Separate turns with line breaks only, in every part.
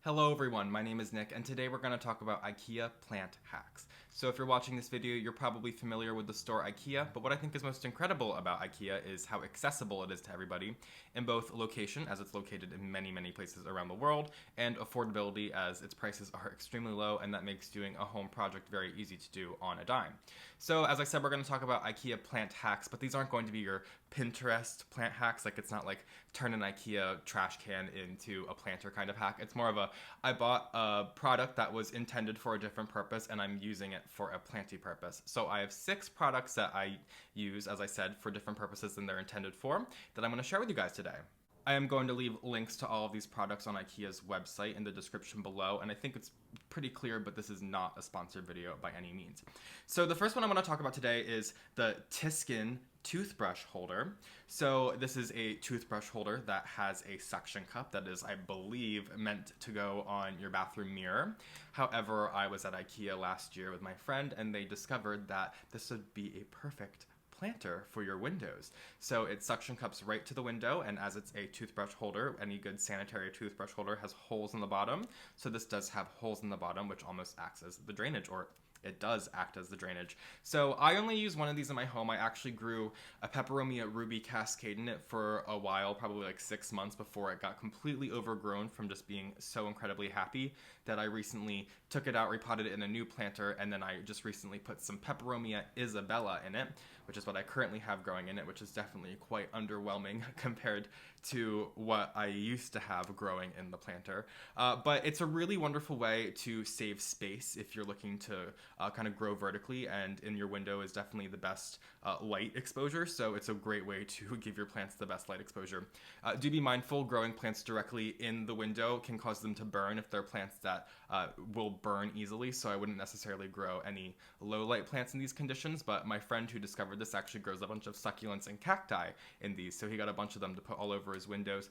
Hello everyone, my name is Nick, and today we're going to talk about IKEA plant hacks. So if you're watching this video, you're probably familiar with the store IKEA, but what I think is most incredible about IKEA is how accessible it is to everybody in both location, as it's located in many places around the world, and affordability, as its prices are extremely low, and that makes doing a home project very easy to do on a dime. So as I said, we're going to talk about IKEA plant hacks, but these aren't going to be your Pinterest plant hacks. Like, it's not like turn an IKEA trash can into a planter kind of hack. It's more of I bought a product that was intended for a different purpose and I'm using it for a planty purpose. So I have 6 products that I use, as I said, for different purposes than they're intended for, that I'm going to share with you guys today. I am going to leave links to all of these products on IKEA's website in the description below, and I think it's pretty clear, but this is not a sponsored video by any means. So the first one I want to talk about today is the Tiskin Toothbrush Holder. So this is a toothbrush holder that has a suction cup that is, I believe, meant to go on your bathroom mirror. However, I was at IKEA last year with my friend, and they discovered that this would be a perfect planter for your windows. So it suction cups right to the window, and as it's a toothbrush holder, any good sanitary toothbrush holder has holes in the bottom. So this does have holes in the bottom, which almost acts as the drainage, or it does act as the drainage. So I only use one of these in my home. I actually grew a Peperomia ruby cascade in it for a while, probably like 6 months, before it got completely overgrown from just being so incredibly happy that I recently took it out, repotted it in a new planter, and then I just recently put some Peperomia Isabella in it, which is what I currently have growing in it, which is definitely quite underwhelming compared to what I used to have growing in the planter. But it's a really wonderful way to save space if you're looking to kind of grow vertically, and in your window is definitely the best light exposure, so it's a great way to give your plants the best light exposure. Do be mindful, growing plants directly in the window can cause them to burn if they're plants that will burn easily, so I wouldn't necessarily grow any low light plants in these conditions, but my friend who discovered this actually grows a bunch of succulents and cacti in these, so he got a bunch of them to put all over his windows.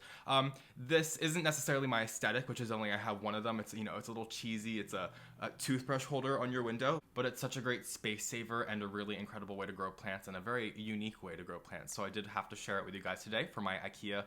This isn't necessarily my aesthetic, which is only I have one of them. It's, you know, it's a little cheesy. It's a toothbrush holder on your window, but it's such a great space saver and a really incredible way to grow plants, and a very unique way to grow plants. So I did have to share it with you guys today for my IKEA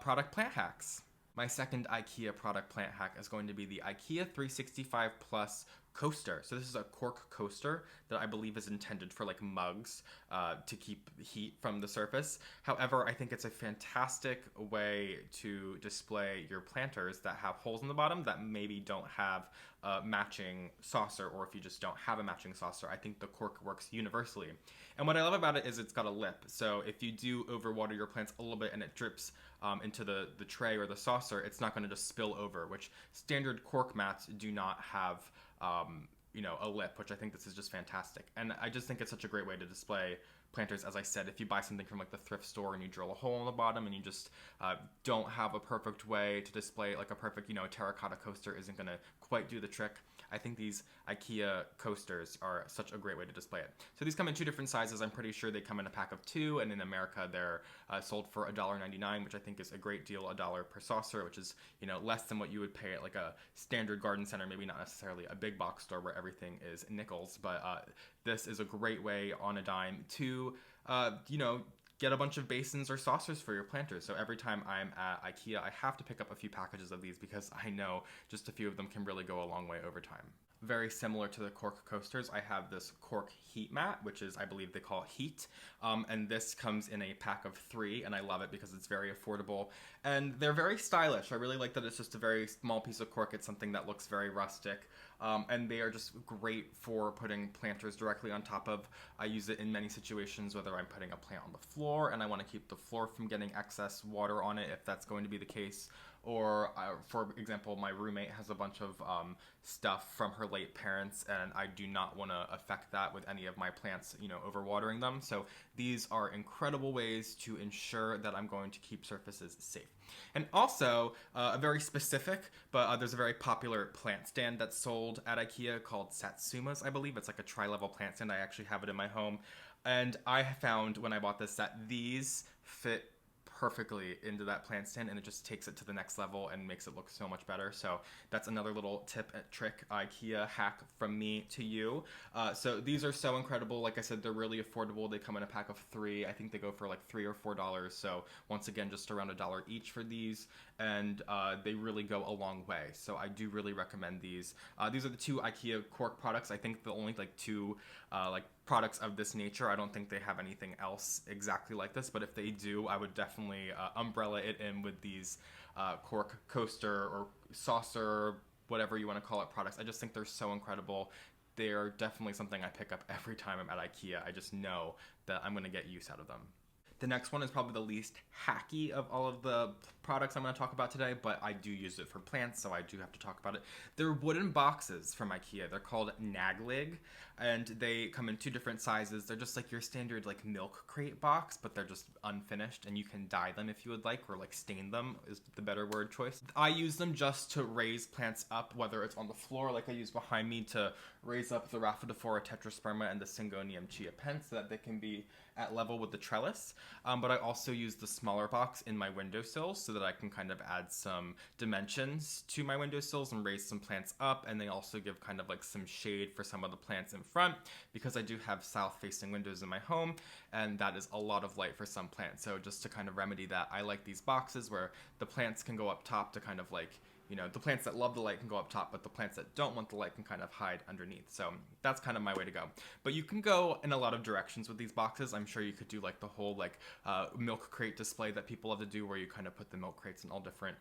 product plant hacks. My second IKEA product plant hack is going to be the IKEA 365 Plus coaster. So this is a Cork coaster that I believe is intended for like mugs to keep heat from the surface. However, I think it's a fantastic way to display your planters that have holes in the bottom that maybe don't have a matching saucer, or if you just don't have a matching saucer, I think the Cork works universally. And what I love about it is it's got a lip. So if you do overwater your plants a little bit and it drips into the tray or the saucer, it's not going to just spill over, which standard Cork mats do not have a lip, which I think this is just fantastic. And I just think it's such a great way to display planters. As I said, if you buy something from like the thrift store and you drill a hole in the bottom and you just don't have a perfect way to display, like a perfect, terracotta coaster isn't going to quite do the trick. I think these IKEA coasters are such a great way to display it. So these come in 2 different sizes. I'm pretty sure they come in a pack of 2, and in America they're sold for $1.99, which I think is a great deal, $1 per saucer, which is, less than what you would pay at like a standard garden center, maybe not necessarily a big box store where everything is nickels, but this is a great way on a dime to, get a bunch of basins or saucers for your planters. So every time I'm at IKEA, I have to pick up a few packages of these because I know just a few of them can really go a long way over time. Very similar to the Cork coasters, I have this Cork Heat Mat, which is, I believe they call it Heat, and this comes in a pack of 3, and I love it because it's very affordable, and they're very stylish. I really like that it's just a very small piece of cork. It's something that looks very rustic, and they are just great for putting planters directly on top of. I use it in many situations, whether I'm putting a plant on the floor and I want to keep the floor from getting excess water on it, if that's going to be the case. Or, for example, my roommate has a bunch of stuff from her late parents, and I do not want to affect that with any of my plants, overwatering them. So these are incredible ways to ensure that I'm going to keep surfaces safe. And also, a very specific, but there's a very popular plant stand that's sold at IKEA called Satsumas, I believe. It's like a tri-level plant stand. I actually have it in my home. And I found when I bought this that these fit perfectly into that plant stand, and it just takes it to the next level and makes it look so much better. So that's another little tip and trick IKEA hack from me to you. So these are so incredible. Like I said, they're really affordable. They come in a pack of 3. I think they go for like $3 or $4. So once again, just around $1 each for these, and they really go a long way. So I do really recommend these. These are the 2 IKEA Cork products. I think the only like 2 like products of this nature. I don't think they have anything else exactly like this, but if they do, I would definitely umbrella it in with these Cork Coaster or Saucer, whatever you want to call it, products. I just think they're so incredible. They're definitely something I pick up every time I'm at IKEA. I just know that I'm going to get use out of them. The next one is probably the least hacky of all of the products I'm going to talk about today, but I do use it for plants, so I do have to talk about it. They're wooden boxes from IKEA. They're called Naglig, and they come in 2 different sizes. They're just like your standard like milk crate box, but they're just unfinished, and you can dye them if you would like, or like stain them is the better word choice. I use them just to raise plants up, whether it's on the floor, like I use behind me to raise up the Rhaphidophora tetrasperma and the Syngonium chiapense so that they can be at level with the trellis. But I also use the smaller box in my windowsills so that I can kind of add some dimensions to my windowsills and raise some plants up, and they also give kind of like some shade for some of the plants in front, because I do have south-facing windows in my home, and that is a lot of light for some plants. So just to kind of remedy that, I like these boxes where the plants can go up top to kind of like, you know, the plants that love the light can go up top, but the plants that don't want the light can kind of hide underneath. So that's kind of my way to go. But you can go in a lot of directions with these boxes. I'm sure you could do like the whole like milk crate display that people love to do, where you kind of put the milk crates in all different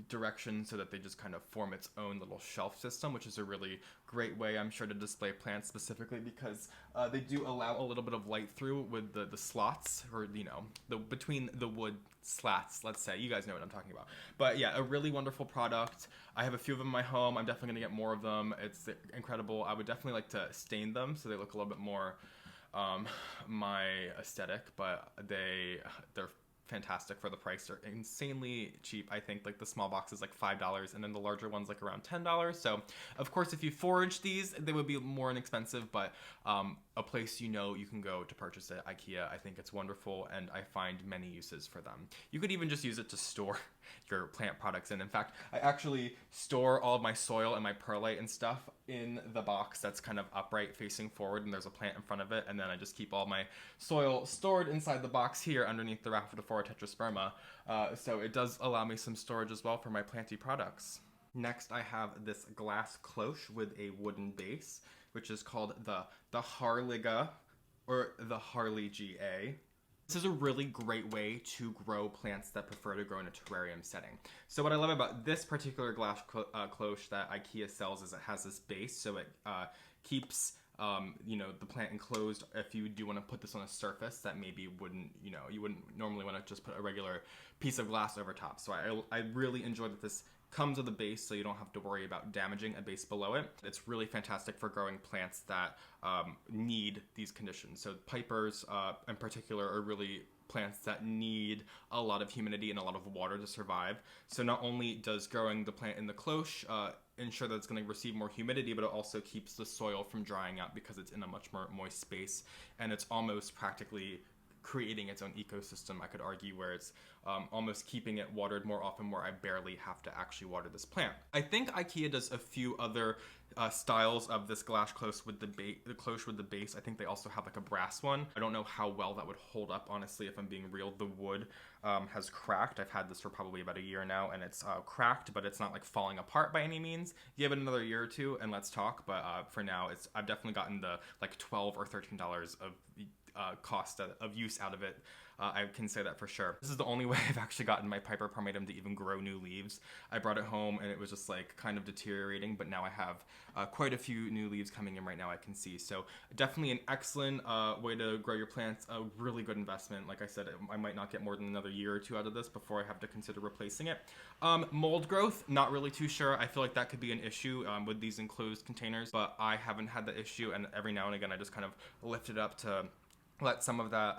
directions so that they just kind of form its own little shelf system, which is a really great way, I'm sure, to display plants, specifically because they do allow a little bit of light through with the slots, or you know, between the wood slats, let's say. You guys know what I'm talking about. But yeah, a really wonderful product. I have a few of them in my home. I'm definitely gonna get more of them. It's incredible. I would definitely like to stain them so they look a little bit more my aesthetic, but they're fantastic for the price. They're insanely cheap. I think like the small box is like $5, and then the larger one's like around $10. So of course, if you forage these, they would be more inexpensive, but a place you know you can go to purchase it, IKEA. I think it's wonderful, and I find many uses for them. You could even just use it to store your plant products in. In fact, I actually store all of my soil and my perlite and stuff in the box that's kind of upright facing forward, and there's a plant in front of it, and then I just keep all my soil stored inside the box here underneath the Rhaphidophora tetrasperma. So it does allow me some storage as well for my planty products. Next, I have this glass cloche with a wooden base, which is called the Harliga, or the Harley GA. This is a really great way to grow plants that prefer to grow in a terrarium setting. So what I love about this particular glass cloche that IKEA sells is it has this base, so it keeps you know, the plant enclosed. If you do want to put this on a surface that maybe wouldn't, you know, you wouldn't normally want to just put a regular piece of glass over top. So I really enjoy that this comes with a base, so you don't have to worry about damaging a base below it. It's really fantastic for growing plants that need these conditions. So pipers in particular are really plants that need a lot of humidity and a lot of water to survive. So not only does growing the plant in the cloche ensure that it's going to receive more humidity, but it also keeps the soil from drying out because it's in a much more moist space, and it's almost practically creating its own ecosystem, I could argue, where it's almost keeping it watered more often, where I barely have to actually water this plant. I think IKEA does a few other styles of this glass cloche with the cloche with the base. I think they also have like a brass one. I don't know how well that would hold up, honestly, if I'm being real. The wood has cracked. I've had this for probably about a year now, and it's cracked, but it's not like falling apart by any means. Give it another year or two and let's talk, but for now, I've definitely gotten the like $12 or $13 of cost of use out of it. I can say that for sure. This is the only way I've actually gotten my Piper parmetum to even grow new leaves. I brought it home and it was just like kind of deteriorating, but now I have quite a few new leaves coming in right now, I can see. So definitely an excellent way to grow your plants, a really good investment. Like I said, I might not get more than another year or two out of this before I have to consider replacing it. Mold growth, not really too sure. I feel like that could be an issue with these enclosed containers, but I haven't had the issue, and every now and again I just kind of lift it up to let some of that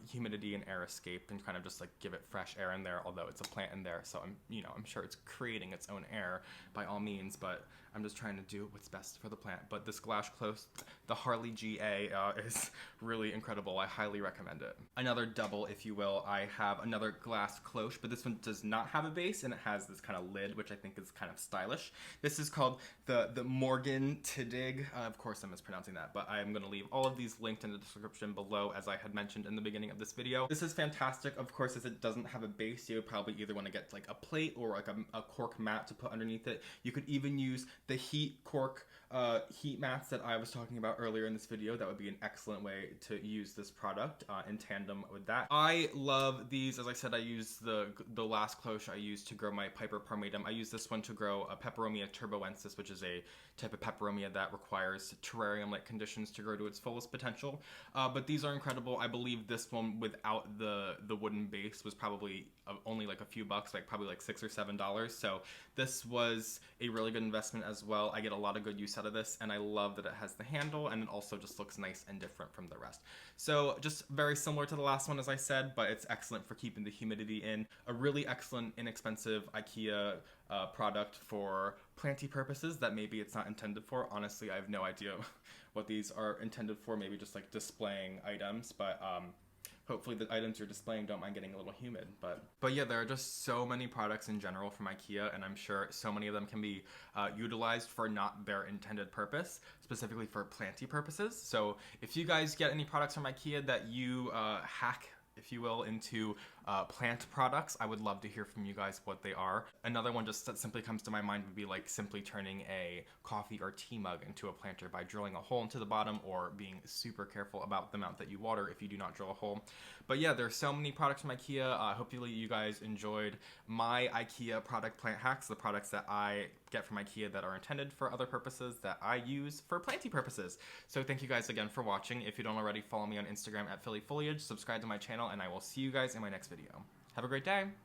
humidity and air escape and kind of just like give it fresh air in there, although it's a plant in there, so I'm sure it's creating its own air by all means, but I'm just trying to do what's best for the plant. But this glass cloche, the Harley GA, is really incredible. I highly recommend it. Another double, if you will, I have another glass cloche, but this one does not have a base and it has this kind of lid, which I think is kind of stylish. This is called the Morgan Tidig. Of course I'm mispronouncing that, but I'm going to leave all of these linked in the description below, as I had mentioned in the beginning of this video. This is fantastic. Of course, as it doesn't have a base, you would probably either want to get like a plate or like a cork mat to put underneath it. You could even use the Cork Heat Mats that I was talking about earlier in this video. That would be an excellent way to use this product in tandem with that. I love these. As I said, I use the last cloche I used to grow my Piper parmetum. I use this one to grow a Peperomia turboensis, which is a type of peperomia that requires terrarium-like conditions to grow to its fullest potential. But these are incredible. I believe this one without the wooden base was probably only like a few bucks, like probably like $6 or $7. So this was a really good investment as well. I get a lot of good use out of this, and I love that it has the handle, and it also just looks nice and different from the rest. So just very similar to the last one, as I said, but it's excellent for keeping the humidity in. A really excellent, inexpensive IKEA product for planty purposes that maybe it's not intended for. Honestly, I have no idea what these are intended for. Maybe just like displaying items, but hopefully the items you're displaying don't mind getting a little humid. But yeah, there are just so many products in general from IKEA, and I'm sure so many of them can be utilized for not their intended purpose, specifically for planty purposes. So if you guys get any products from IKEA that you hack, if you will, into plant products, I would love to hear from you guys what they are. Another one just that simply comes to my mind would be like simply turning a coffee or tea mug into a planter by drilling a hole into the bottom, or being super careful about the amount that you water if you do not drill a hole. But yeah, there's so many products from IKEA. Hopefully you guys enjoyed my IKEA product plant hacks, the products that I get from IKEA that are intended for other purposes that I use for planty purposes. So thank you guys again for watching. If you don't already, follow me on Instagram at Philly Foliage, subscribe to my channel, and I will see you guys in my next video. Have a great day.